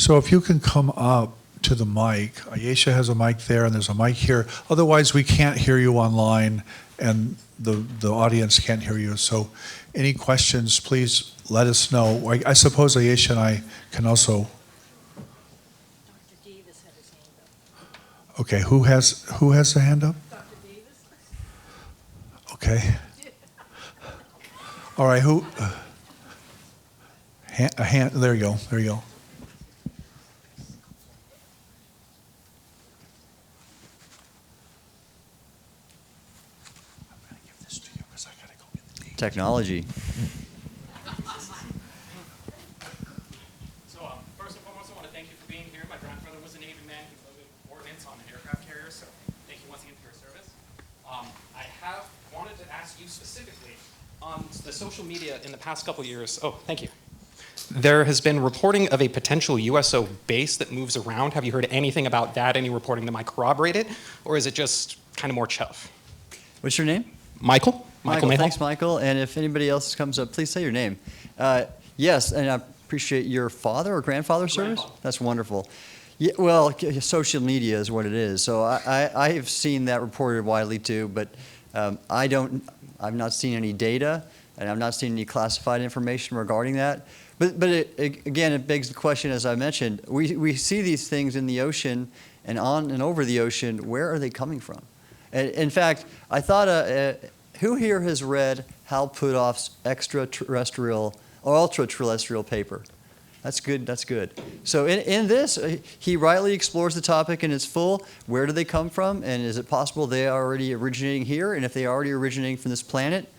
So if you can come up to the mic, Ayesha has a mic there and there's a mic here. Otherwise, we can't hear you online and the audience can't hear you. So any questions, please let us know. I suppose Ayesha and I can also. Dr. Davis had his hand up. Okay, who has the hand up? Dr. Davis? Okay. All right, who? A hand, there you go, there you go. Technology. So first and foremost, I want to thank you for being here. My grandfather was a Navy man. He loaded ordnance on an aircraft carrier, so thank you once again for your service. I have wanted to ask you specifically on the social media in the past couple years. Oh, thank you. There has been reporting of a potential USO base that moves around. Have you heard anything about that? Any reporting that might corroborate it? Or is it just kind of more chuff? What's your name? Michael. Michael, Mayhall. thanks, Michael. And if anybody else comes up, please say your name. Yes, and I appreciate your father or grandfather's service. Grandfather. That's wonderful. Yeah, well, social media is what it is. So I have seen that reported widely too, but I've not seen any data, and I've not seen any classified information regarding that. But again, it begs the question, as I mentioned, we see these things in the ocean and on and over the ocean. Where are they coming from? In fact, I thought, who here has read Hal Puthoff's extraterrestrial or ultra-terrestrial paper? That's good, that's good. So in this, he rightly explores the topic in its full. Where do they come from? And is it possible they are already originating here? And if they are already originating from this planet,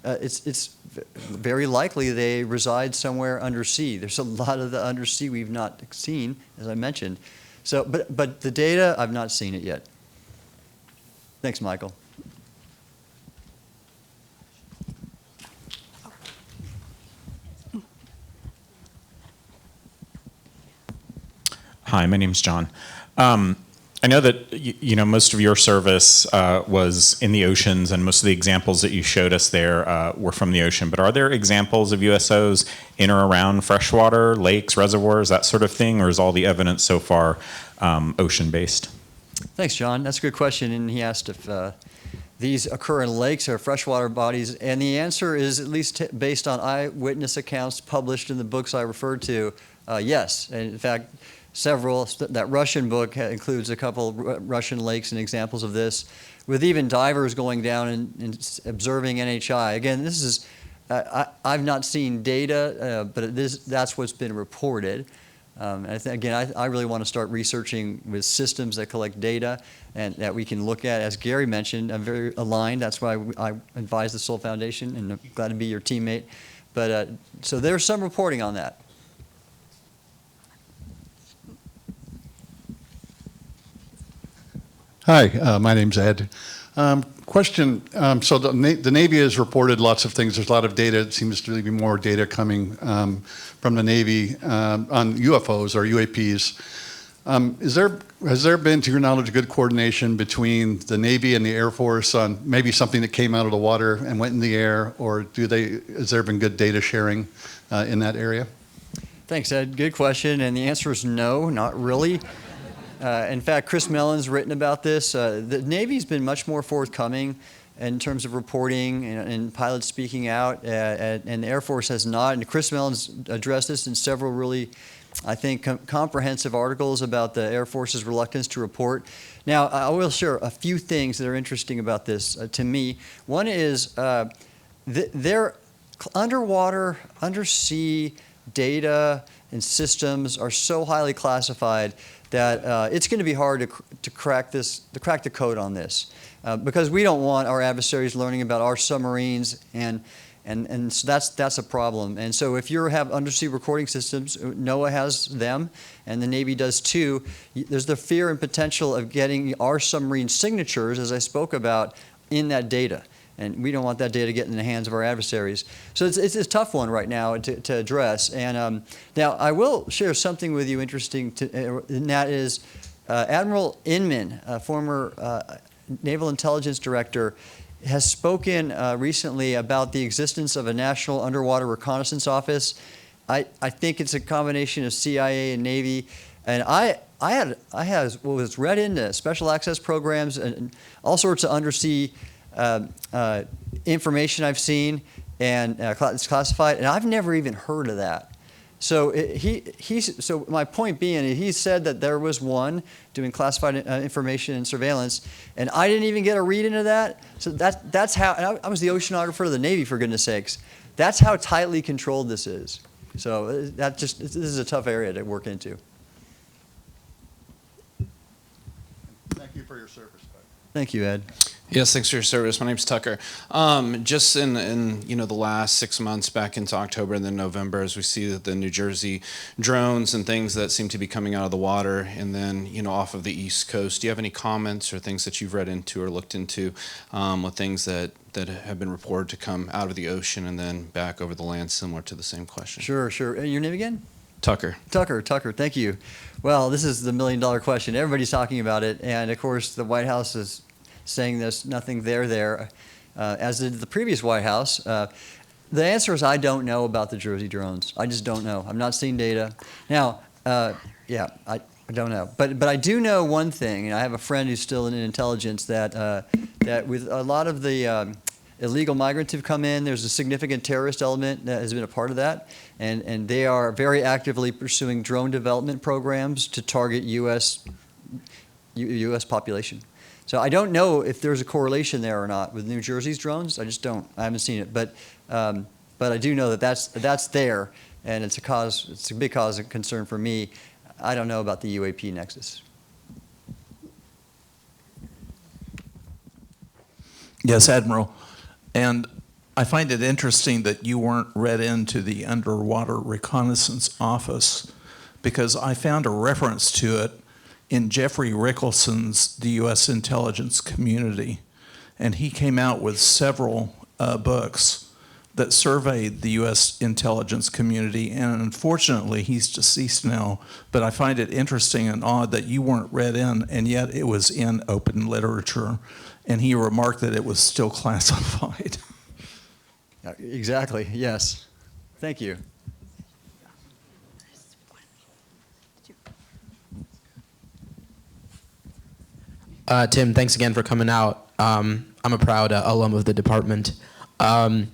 it's very likely they reside somewhere undersea. There's a lot of the undersea we've not seen, as I mentioned. So, but the data, I've not seen it yet. Thanks, Michael. Hi, my name's John. I know that most of your service was in the oceans, and most of the examples that you showed us there were from the ocean. But are there examples of USOs in or around freshwater, lakes, reservoirs, that sort of thing, or is all the evidence so far ocean-based? Thanks, John. That's a good question. And he asked if these occur in lakes or freshwater bodies. And the answer is, at least based on eyewitness accounts published in the books I referred to, yes. And in fact, several. That Russian book includes a couple Russian lakes and examples of this, with even divers going down and observing NHI. Again, this is, I've not seen data, but that's what's been reported. Again, I really want to start researching with systems that collect data and that we can look at. As Gary mentioned, I'm very aligned. That's why I advise the Soul Foundation, and I'm glad to be your teammate. But so there's some reporting on that. Hi, my name's Ed. Question, so the Navy has reported lots of things. There's a lot of data. It seems to be more data coming from the Navy on UFOs or UAPs. Has there been, to your knowledge, good coordination between the Navy and the Air Force on maybe something that came out of the water and went in the air, or has there been good data sharing in that area? Thanks, Ed. Good question, and the answer is no, not really. In fact, Chris Mellon's written about this. The Navy's been much more forthcoming in terms of reporting and pilots speaking out, and the Air Force has not. And Chris Mellon's addressed this in several really, I think, comprehensive articles about the Air Force's reluctance to report. Now, I will share a few things that are interesting about this to me. One is their undersea data and systems are so highly classified that it's going to be hard to crack the code on this, because we don't want our adversaries learning about our submarines, and so that's a problem. And so if you have undersea recording systems, NOAA has them, and the Navy does too. There's the fear and potential of getting our submarine signatures, as I spoke about, in that data. And we don't want that data to get in the hands of our adversaries. So it's a tough one right now to address. And now I will share something with you interesting, and that is Admiral Inman, a former Naval Intelligence Director, has spoken recently about the existence of a National Underwater Reconnaissance Office. I think it's a combination of CIA and Navy, and I was read into special access programs and all sorts of undersea information I've seen, and it's classified, and I've never even heard of that. So so my point being, he said that there was one doing classified information and surveillance, and I didn't even get a read into that. So that's how, and I was the oceanographer of the Navy, for goodness sakes. That's how tightly controlled this is. So this is a tough area to work into. Thank you for your service, Bud. Thank you, Ed. Yes, thanks for your service. My name's Tucker. Just in the last 6 months, back into October and then November, as we see that the New Jersey drones and things that seem to be coming out of the water, and then off of the East Coast, do you have any comments or things that you've read into or looked into with things that have been reported to come out of the ocean and then back over the land, similar to the same question? Sure. Your name again? Tucker. Tucker, thank you. Well, this is the $1,000,000 question. Everybody's talking about it, and of course the White House is saying there's nothing there, as did the previous White House. The answer is I don't know about the Jersey drones. I just don't know. I've not seen data. Now, I don't know. But I do know one thing, and I have a friend who's still in intelligence, that with a lot of the illegal migrants who've come in, there's a significant terrorist element that has been a part of that. And they are very actively pursuing drone development programs to target U.S. population. So I don't know if there's a correlation there or not with New Jersey's drones. I just don't. I haven't seen it, but I do know that that's there, and it's a big cause of concern for me. I don't know about the UAP nexus. Yes, Admiral. And I find it interesting that you weren't read into the Underwater Reconnaissance Office, because I found a reference to it in Jeffrey Rickelson's The U.S. Intelligence Community. And he came out with several books that surveyed the U.S. intelligence community. And unfortunately, he's deceased now. But I find it interesting and odd that you weren't read in, and yet it was in open literature. And he remarked that it was still classified. Exactly, yes. Thank you. Tim, thanks again for coming out. I'm a proud alum of the department. I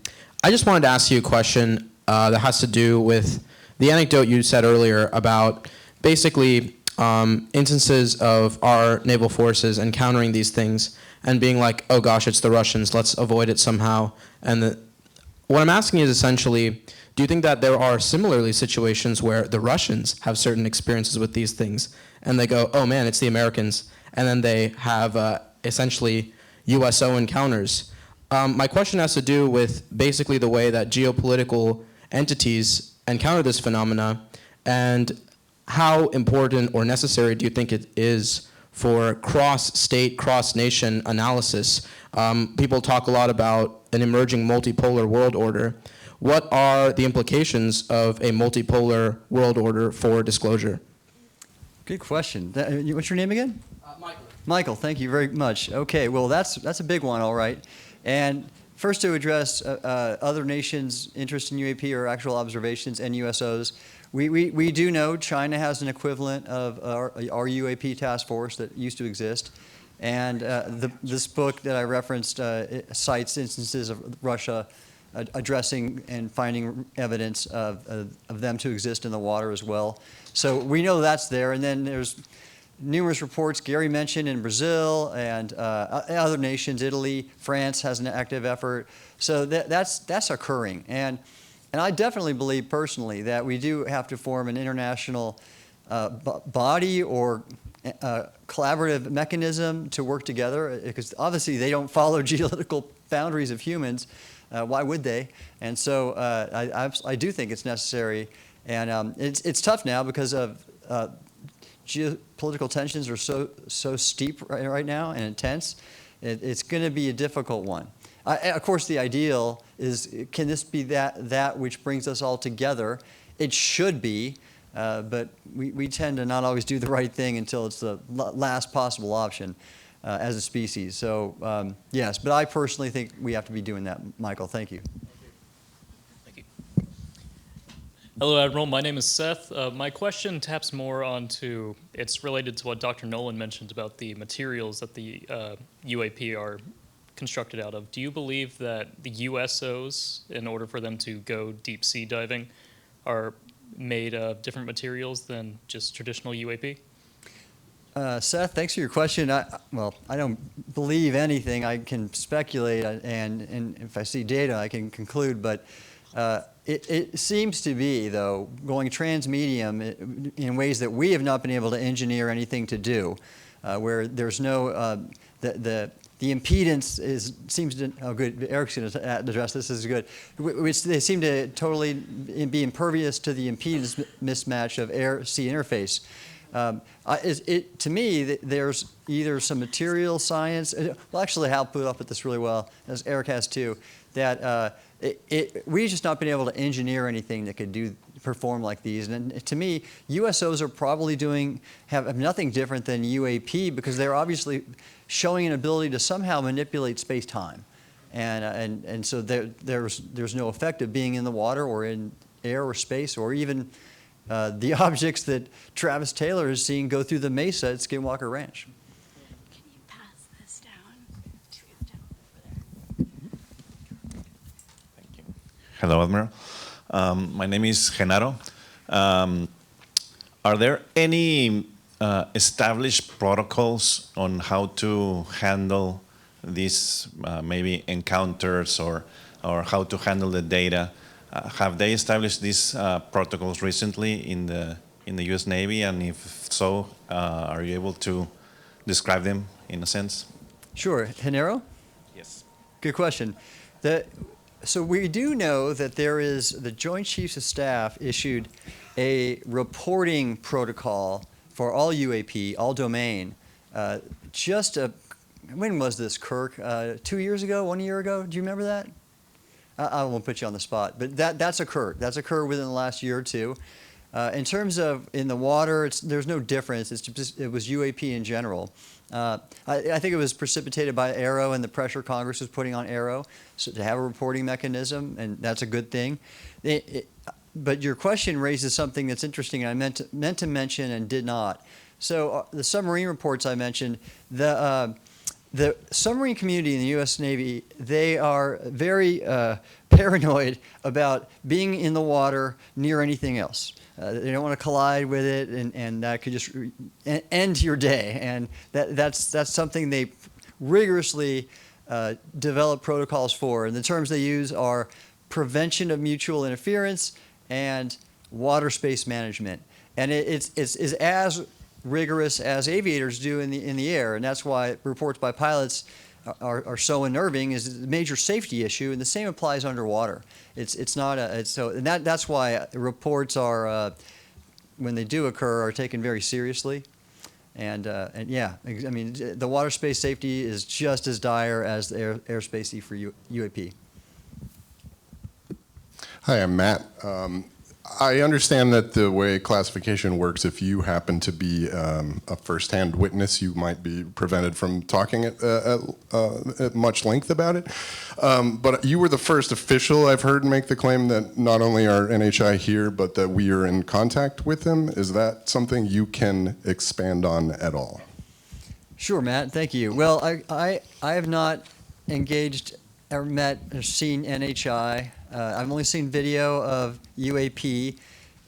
just wanted to ask you a question that has to do with the anecdote you said earlier about basically instances of our naval forces encountering these things and being like, oh gosh, it's the Russians, let's avoid it somehow. And what I'm asking is essentially, do you think that there are similarly situations where the Russians have certain experiences with these things and they go, oh man, it's the Americans, and then they have essentially USO encounters? My question has to do with basically the way that geopolitical entities encounter this phenomena, and how important or necessary do you think it is for cross-state, cross-nation analysis? People talk a lot about an emerging multipolar world order. What are the implications of a multipolar world order for disclosure? Good question. What's your name again? Michael. Michael, thank you very much. Okay, well, that's a big one, all right. And first, to address other nations' interest in UAP or actual observations and USOs, we do know China has an equivalent of our UAP task force that used to exist. And this book that I referenced cites instances of Russia addressing and finding evidence of them to exist in the water as well. So we know that's there. And then there's numerous reports Gary mentioned in Brazil and other nations. Italy, France has an active effort. So that's occurring. And I definitely believe personally that we do have to form an international body or collaborative mechanism to work together, because obviously they don't follow geopolitical boundaries of humans. Why would they? And so I do think it's necessary. And it's tough now because of geopolitical tensions are so steep right now and intense. It's going to be a difficult one. Of course, the ideal is, can this be that which brings us all together? It should be, but we tend to not always do the right thing until it's the last possible option as a species. So yes, but I personally think we have to be doing that. Michael, thank you. Hello, Admiral. My name is Seth. My question taps more onto, it's related to what Dr. Nolan mentioned about the materials that the UAP are constructed out of. Do you believe that the USOs, in order for them to go deep sea diving, are made of different materials than just traditional UAP? Seth, thanks for your question. Well, I don't believe anything. I can speculate, and if I see data, I can conclude. But it seems to be, though, going transmedium in ways that we have not been able to engineer anything to do, where there's no the impedance seems to. Oh, good. Eric's going to address this. This is good. Which they seem to totally be impervious to the impedance mismatch of air-sea interface. To me, there's either some material science. Well, actually, Hal put up with this really well, as Eric has too. That we've just not been able to engineer anything that could perform like these. And to me, USOs are probably have nothing different than UAP because they're obviously showing an ability to somehow manipulate space-time, and so there's no effect of being in the water or in air or space or even the objects that Travis Taylor is seeing go through the mesa at Skinwalker Ranch. Can you pass this down to the gentleman over there? Thank you. Hello, Admiral. My name is Genaro. Are there any established protocols on how to handle these maybe encounters or how to handle the data? Have they established these protocols recently in the U.S. Navy? And if so, are you able to describe them in a sense? Sure. Genaro? Yes. Good question. So we do know that the Joint Chiefs of Staff issued a reporting protocol for all UAP, all domain, when was this, Kirk? 2 years ago, 1 year ago? Do you remember that? I won't put you on the spot, but that's occurred. That's occurred within the last year or two. In terms of in the water, there's no difference. It was UAP in general. I think it was precipitated by Aero and the pressure Congress was putting on Aero to have a reporting mechanism, and that's a good thing. But your question raises something that's interesting, and I meant to mention and did not. So the submarine reports I mentioned, the submarine community in the U.S. Navy, they are very paranoid about being in the water near anything else. They don't want to collide with it, and that could just end your day. And that's something they rigorously develop protocols for. And the terms they use are prevention of mutual interference and water space management. And it's as rigorous as aviators do in the air, and that's why reports by pilots are so unnerving. Is a major safety issue, and the same applies underwater. That's why reports are when they do occur are taken very seriously, and yeah, I mean the water space safety is just as dire as the airspace safety for UAP. Hi, I'm Matt. I understand that the way classification works, if you happen to be a first-hand witness, you might be prevented from talking at much length about it. But you were the first official I've heard make the claim that not only are NHI here, but that we are in contact with them. Is that something you can expand on at all? Sure, Matt. Thank you. Well, I have not engaged or met or seen NHI. I've only seen video of UAP,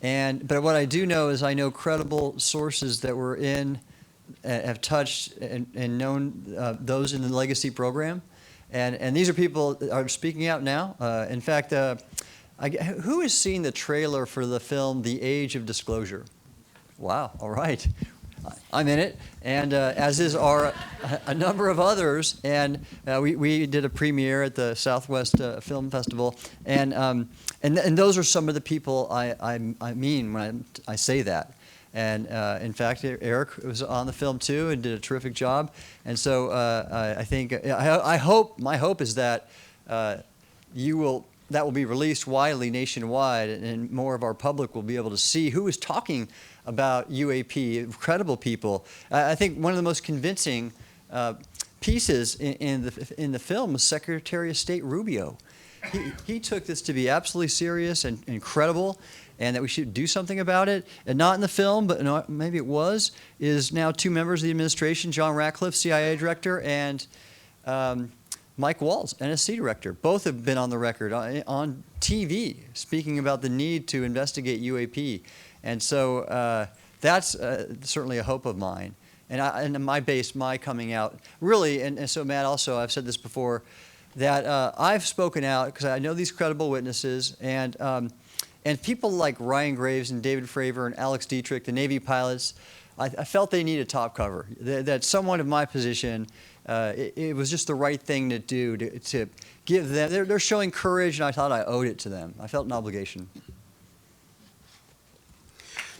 but what I do know is I know credible sources that were have touched and known those in the legacy program, and these are people that are speaking out now. In fact, who has seen the trailer for the film The Age of Disclosure? Wow. All right. I'm in it, and as is a number of others. And we did a premiere at the Southwest Film Festival, and those are some of the people I mean when I say that. And in fact, Eric was on the film too and did a terrific job. And so I think my hope is that that will be released widely nationwide, and more of our public will be able to see who is talking about UAP, credible people. I think one of the most convincing pieces in the film was Secretary of State Rubio. he took this to be absolutely serious and incredible, and that we should do something about it. And not in the film, but no, maybe it was, is now 2 members of the administration, John Ratcliffe, CIA director, and Mike Walls, NSC director. Both have been on the record on TV speaking about the need to investigate UAP. And so that's certainly a hope of mine. And my coming out, really, and so Matt also, I've said this before, that I've spoken out because I know these credible witnesses, and people like Ryan Graves and David Fravor and Alex Dietrich, the Navy pilots, I felt they needed top cover. That someone in my position, it was just the right thing to do to give them, they're showing courage, and I thought I owed it to them. I felt an obligation.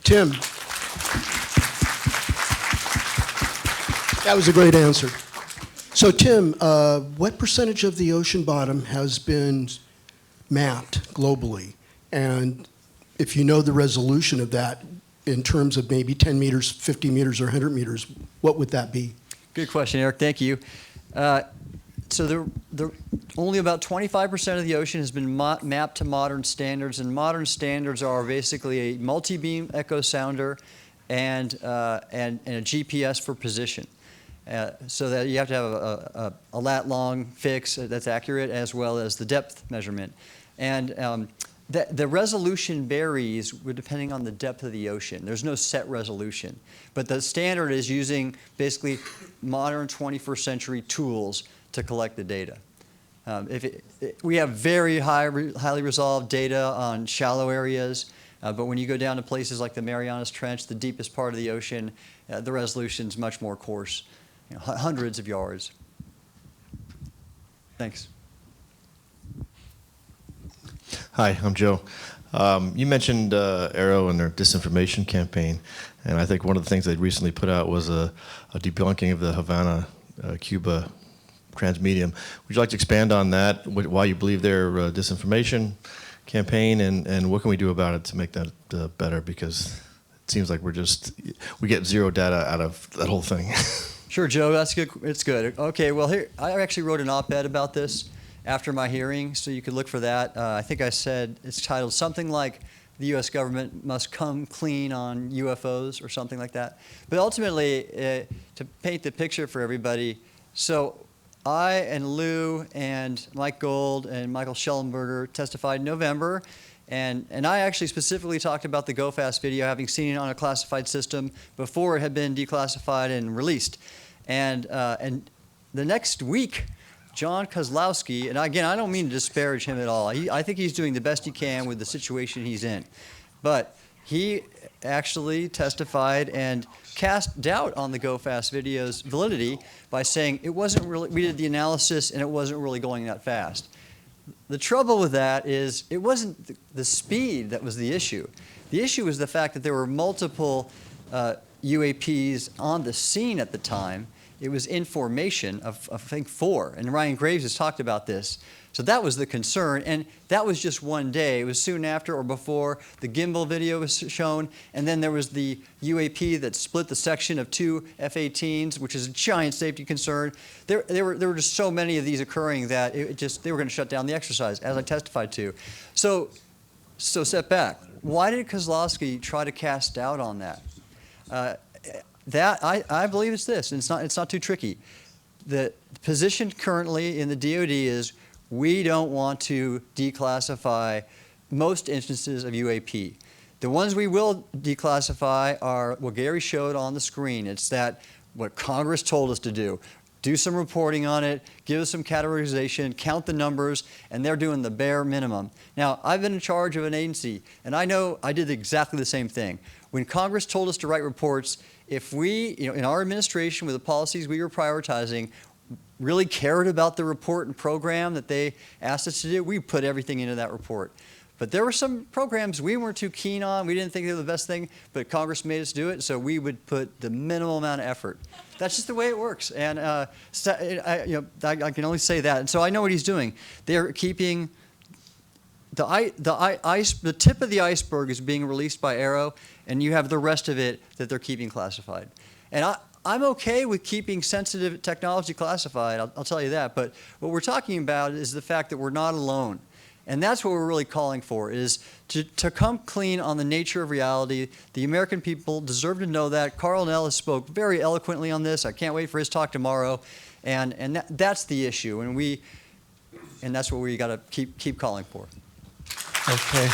Tim, that was a great answer. So Tim, what percentage of the ocean bottom has been mapped globally? And if you know the resolution of that in terms of maybe 10 meters, 50 meters, or 100 meters, what would that be? Good question, Eric. Thank you. So only about 25% of the ocean has been mapped to modern standards, and modern standards are basically a multi-beam echo sounder and a GPS for position. So that you have to have a lat-long fix that's accurate, as well as the depth measurement. And the resolution varies depending on the depth of the ocean. There's no set resolution. But the standard is using basically modern 21st century tools to collect the data. We have very highly resolved data on shallow areas, but when you go down to places like the Marianas Trench, the deepest part of the ocean, the resolution is much more coarse. Hundreds of yards. Thanks. Hi, I'm Joe. You mentioned AARO and their disinformation campaign, and I think one of the things they recently put out was a debunking of the Havana, Cuba transmedium. Would you like to expand on that, why you believe their disinformation campaign, and what can we do about it to make that better? Because it seems like we get zero data out of that whole thing. Sure, Joe, that's good. It's good. Okay, well, here, I actually wrote an op-ed about this after my hearing, so you could look for that. I think I said it's titled something like "The U.S. Government Must Come Clean on UFOs" or something like that. But ultimately, to paint the picture for everybody, so I and Lou and Mike Gold and Michael Schellenberger testified in November, and I actually specifically talked about the GoFast video, having seen it on a classified system before it had been declassified and released. And the next week, John Kozlowski, and again, I don't mean to disparage him at all. I think he's doing the best he can with the situation he's in. But he actually testified and cast doubt on the GoFast video's validity by saying it wasn't really, we did the analysis and it wasn't really going that fast. The trouble with that is it wasn't the speed that was the issue. The issue was the fact that there were multiple UAPs on the scene at the time. It was in formation of I think 4, and Ryan Graves has talked about this. So that was the concern, and that was just one day. It was soon after or before the gimbal video was shown, and then there was the UAP that split the section of 2 F-18s, which is a giant safety concern. There were just so many of these occurring that they were going to shut down the exercise, as I testified to. So step back. Why did Kozlowski try to cast doubt on that? I believe it's this, and it's not too tricky. The position currently in the DoD is we don't want to declassify most instances of UAP. The ones we will declassify are what Gary showed on the screen. It's that what Congress told us to do. Do some reporting on it, give us some categorization, count the numbers, and they're doing the bare minimum. Now, I've been in charge of an agency, and I know I did exactly the same thing. When Congress told us to write reports, if we, in our administration with the policies we were prioritizing, really cared about the report and program that they asked us to do, we put everything into that report. But there were some programs we weren't too keen on. We didn't think they were the best thing, but Congress made us do it, so we would put the minimal amount of effort. That's just the way it works, and I can only say that. And so I know what he's doing. They're keeping the tip of the iceberg is being released by AARO, and you have the rest of it that they're keeping classified. And I'm okay with keeping sensitive technology classified, I'll tell you that, but what we're talking about is the fact that we're not alone. And that's what we're really calling for, is to come clean on the nature of reality. The American people deserve to know that. Carl Nellis spoke very eloquently on this. I can't wait for his talk tomorrow. And that's the issue. And that's what we got to keep calling for. Okay.